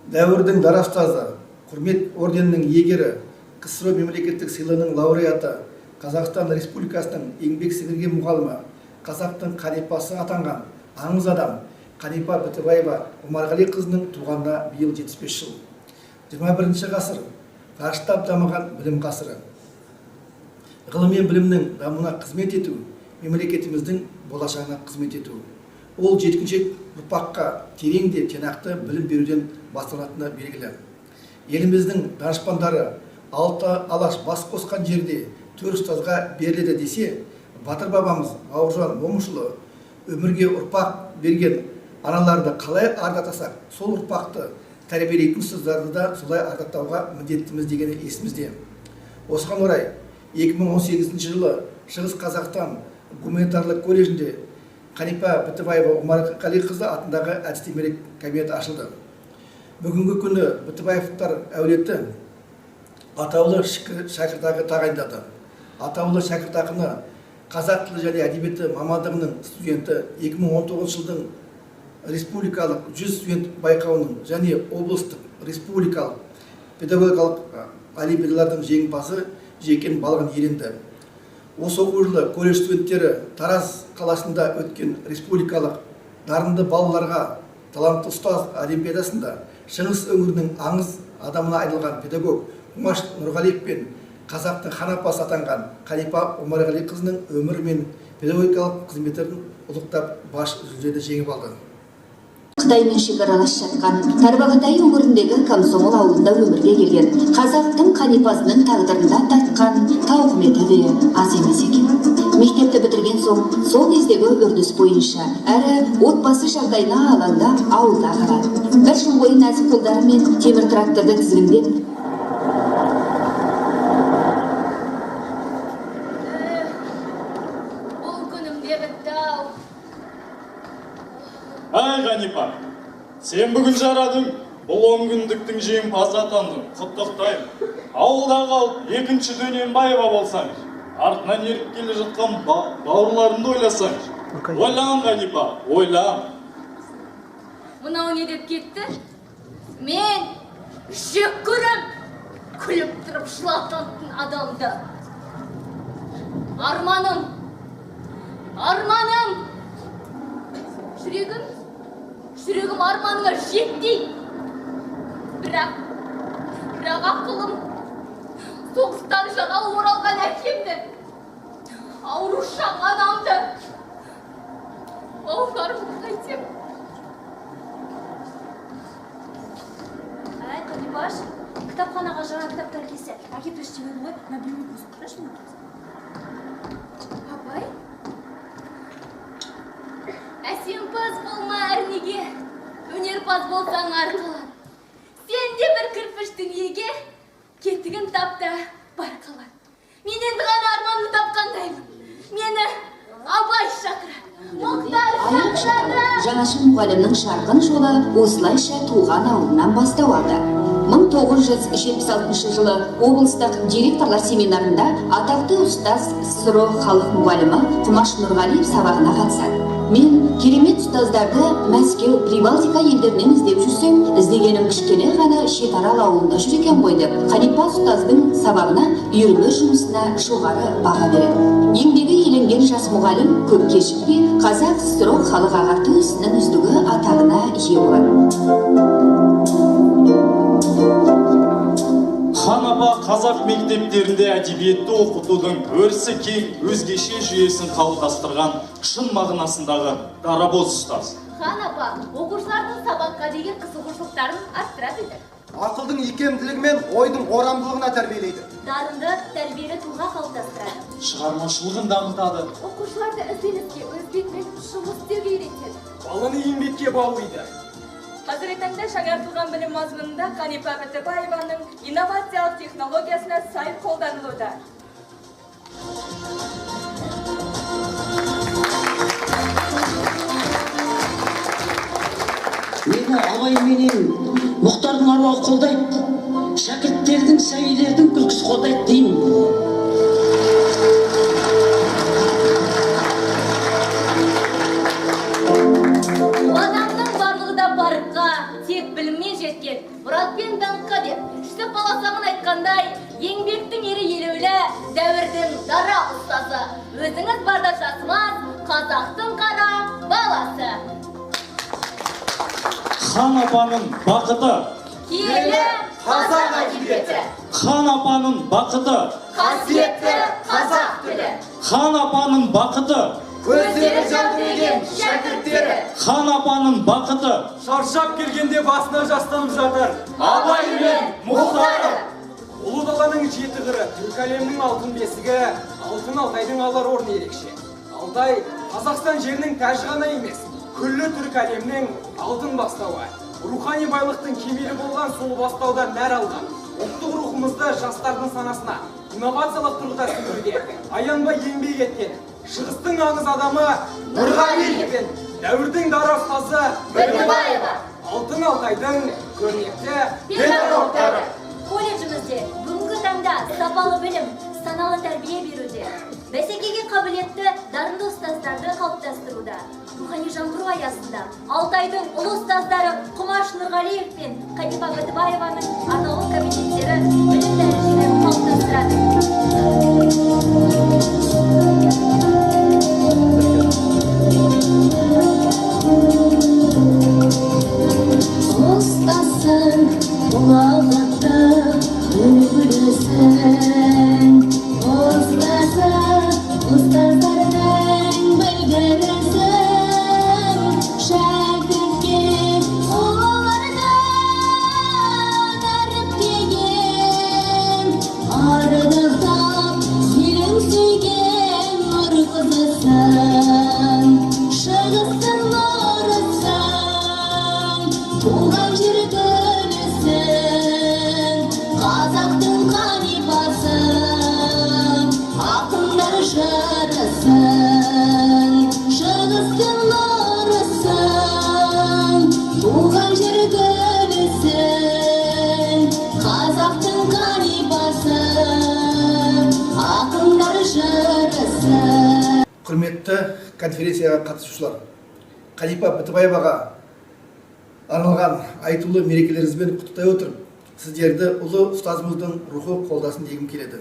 Дәуірдің дара ұстазы, құрмет орденінің иегері, КСР мемлекеттік сыйлығының лауреаты, Қазақстан Республикасының еңбек сіңірген мұғалімі, қазақтың қанипасы атанған аңыз адам Қанипа Бітібаева Омарғали қызының туғанына биыл 75 жыл. 21 ғасыр ғарыштап дамыған білім ғасыры. Ғылым мен білімнің дамуына қызмет ету, мемлекетіміздің болашағына қызмет ету. Ол жеткіншек ұрпаққа терең де тиянақты білім беруден басталатыны белгілі. Еліміздің данышпандары алты алаш бас қосқан жерде төр ұстазға беріледі десе, батыр бабамыз Бауыржан Момышұлы өмірге ұрпақ берген аналарды қалай ардақтасақ, сол ұрпақты тәрбиелейтін ұстаздарды да солай ардақтауға міндеттіміз дегені есімізде. Осыған орай 2018 жылы Шығыс Қазақстан гуманитарлық колледжінде Қанипа Бітібаева Омарғали қызы атындағы әдістемелік кабинет ашылды. Бүгінгі күні Бітібаевтар әулеті атаулы шәкіртақы тағайындады. Атаулы шәкіртақыны қазақ тілі және әдебиеті мамандығының студенті 2019 жылдың республикалық 100 студент байқауының және облыстық республикалық педагогикалық олимпиадалардың жеңімпазы Жекен Балғын иеленді. Осы оқу жылы колледж студенттері Тараз қаласында өткен республикалық дарынды балаларға талантты ұстаз олимпиадасында Шығыс өңірінің аңыз адамына айналған педагог Құмаш Нұрғалиев пен қазақтың хан апасы атанған Қанипа Омарғали қызының өмірі мен педагогикалық қызметтерін ұлықтап бас жүлдені жеңіп алды. Қытаймен шекаралас жатқан Тарбағатай өңіріндегі Комсомол ауылында өмірге келген қазақтың Қанипасының тағдырында тартқан тауқыметі де аз емес екен. Мектепті бітірген соң сол кездегі үрдіс бойынша әрі отбасы жағдайына алаңдап ауылда қалады. Бір жыл бойы нәзік қолдарымен темір тракторды тізгіндеп Ай Қанипа, сен бүгін жарадың, бұл 10 күндіктің жеңімпазы атандың, құттықтаймын. Ауылда қалып, екінші Дөненбаева болсаңыз, артынан еріп келе жатқан бауырларымды ойласаңыз. Ойлан Қанипа, ойлан. Мынау не деп кетті? Мен жек көрем, күліп тұрып жылататын адамды. Арманым, жүрегім арманыңа жетпей. Бірақ ақылым соғыстан жаңа оралған әкемді, аурушаң анамды, бауырларымды қайтем. Әй, Қанипаш, кітапханаға жаңа кітаптар келсе, әкеп ештеңені ғой, мә білмей көзін қарашы ма? Абай, әсемпаз болма әрнеге, өнерпаз болсаң арқылы. Сен де бір кірпіштің еге, кетігін тапта бар қалар. Мен енді ғана арманымды тапқандаймын. Мені Абай шақырады. Айрықша жаңашы мұғалімнің жарқын жолы осылайша туған ауылынан бастау алды. 1976 жылы облыстық директорлар семинарында атақты ұстаз СССР халық мұғалімі Құмаш Нұрғалиев сабағына қатысады. Мен керемет ұстаздарды Мәскеу, Прибалтика елдерінен іздеп жүрсем, іздегенім кішкене ғана Шетарал ауылында жүр екен ғой деп, Қанипа ұстаздың сабағына үйірме жұмысына жоғары баға береді. Еңбегі еленген жас мұғалім көп кешікпей Қазақ СССР халық ағарту ісінің үздігі атағына ие болады. Хан апа қазақ мектептерінде әдебиетті оқытудың өрісі кең, өзгеше жүйесін қалыптастырған шын мағынасындағы дарабоз ұстаз. Хан апа, оқушылардың сабаққа деген қызығушылықтарын арттыра білді. Ақылдың икемділігі мен ойдың орамдылығына тәрбиелейді. Дарынды, тәрбиелі тұлға қалыптастырады. Шығармашылығын дамытады. Оқушыларды ізденіске, өз бетімен жұмыс істеуге үйретеді. Баланы еңбекке баулиды. Қазіргі таңда жаңартылған білім мазмұнында Қанипа Бітібаеваның инновациялық технологиясына сай қолданылуда. Мені Абай менен Мұхтардың аруағы қолдайды. Шәкірттердің, сәбилердің күлкісі қолдайды деймін. Адамның барлығы да барыққа, тек біліммен жеткен мұрат пен даңққа деп жүсіп баласағын айтқандай, еңбектің ері елеулі, дәуірдің дара ұстазы, өзіңіз барда жасымас қазақтың қара баласы. Хан апаның бақыты, Киелі қазақ әдебиеті, хан апаның бақыты, қасиетті қазақ тілі, хан апаның бақыты, көздері жәудіреген шәкірттері, хан апаның бақыты, Шаршап келгенде басына жастанып жатыр. Абай мен Мұхтары. Ұлы даланың жеті қыры, түркі әлемнің алтын бесігі, алтын Алтайдың алар орны ерекше. Алтай Қазақстан жерінің тәжі ғана емес, күллі түркі әлемнің алтын бастауы. Рухани байлықтың кемелі болған сол бастаудан нәр алған. Ұлттық рухымызды жастардың санасына инновациялық тұрғыда сіңіруге аянбай еңбек еткен шығыстың аңыз адамы Нұрғали пен дәуірдің дара ұстазы Бітібаева. Алтын Алтайдың көрнекті педагогтары. Колледжімізде бүгінгі таңда сапалы білім, саналы тәрбие беруде. Бәсекеге қабілетті дарынды ұстаздарды қалыптастыруда. Рухани жаңғыру аясында Алтайдың ұлы ұстаздары Құмаш Нұрғалиев пен Қанипа Бітібаеваның арнаулы кабинеттері білім дәрежелерін қалыптастырады. Ұстасын, ұлағатты, үлгілісін. Ұстаздардың білгілісін. Шәкіртке олардан дәріптеген. Ардақтап, елін сүйген нұр қызысың. Шығыстың нұрысың. Туған жер гүлісің, қазақтың қанипасың, ақындар жырысың, шығыстың нұрысың. Туған жер гүлісің, қазақтың қанипасың, ақындар жырысың. Құрметті конференцияға қатысушылар, Қанипа Бітібаеваға арналған айтулы мерекелеріңізбен құттықтай отырып, сіздерді ұлы ұстазымыздың рухы қолдасын дегім келеді.